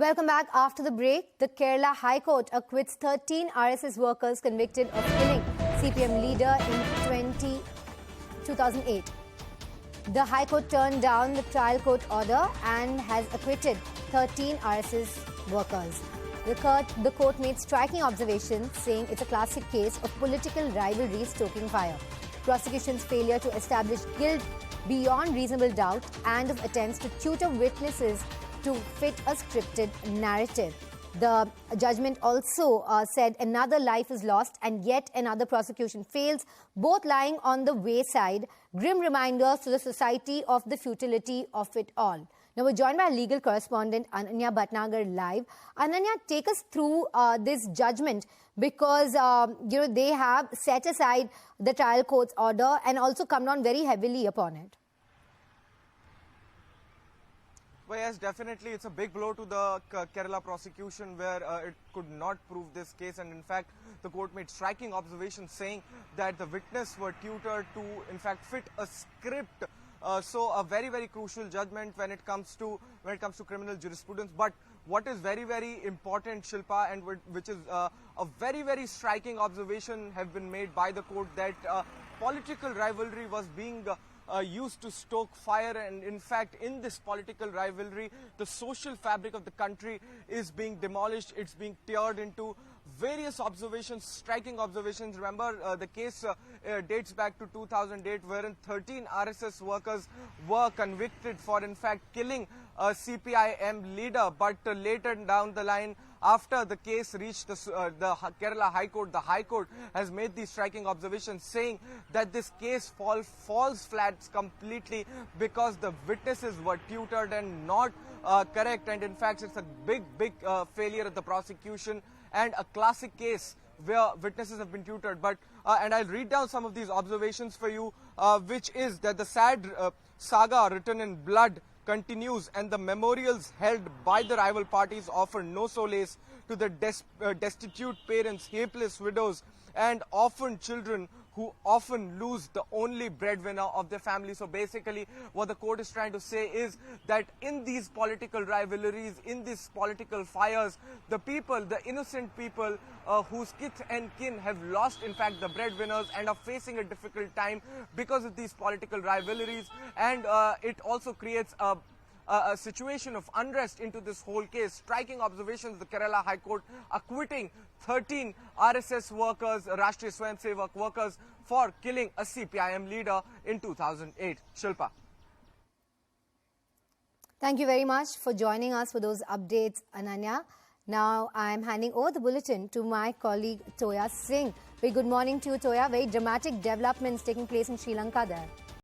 Welcome back. After the break, the Kerala High Court acquits 13 RSS workers convicted of killing CPM leader in 2008. The High Court turned down the trial court order and has acquitted 13 RSS workers. The court made striking observations, saying it's a classic case of political rivalry stoking fire. Prosecution's failure to establish guilt beyond reasonable doubt and of attempts to tutor witnesses to fit a scripted narrative. The judgment also said another life is lost and yet another prosecution fails, both lying on the wayside, grim reminders to the society of the futility of it all. Now we're joined by our legal correspondent Ananya Bhatnagar live. Ananya, take us through this judgment because they have set aside the trial court's order and also come down very heavily upon it. Well, yes, definitely. It's a big blow to the Kerala prosecution where it could not prove this case. And in fact, the court made striking observations saying that the witness were tutored to, in fact, fit a script. So a very, very crucial judgment when it comes to criminal jurisprudence. But what is very, very important, Shilpa, and which is a very, very striking observation have been made by the court that political rivalry was being used to stoke fire, and in fact in this political rivalry the social fabric of the country is being demolished, it's being teared into. Various observations, striking observations. Remember, the case dates back to 2008 wherein 13 RSS workers were convicted for in fact killing a CPIM leader, but later down the line, after the case reached the Kerala High Court, the High Court has made these striking observations saying that this case falls flat completely because the witnesses were tutored and not correct, and in fact it's a big failure of the prosecution and a classic case where witnesses have been tutored. But and I'll read down some of these observations for you, which is that the sad saga written in blood continues, and the memorials held by the rival parties offer no solace to the destitute parents, helpless widows, and orphan children who often lose the only breadwinner of their family. So basically what the court is trying to say is that in these political rivalries, in these political fires, the people, the innocent people whose kith and kin have lost in fact the breadwinners and are facing a difficult time because of these political rivalries, and it also creates a situation of unrest into this whole case. Striking observations, the Kerala High Court acquitting 13 RSS workers, Rashtriya Swayamsevak workers, for killing a CPIM leader in 2008. Shilpa. Thank you very much for joining us for those updates, Ananya. Now I am handing over the bulletin to my colleague Toya Singh. Very good morning to you, Toya. Very dramatic developments taking place in Sri Lanka there.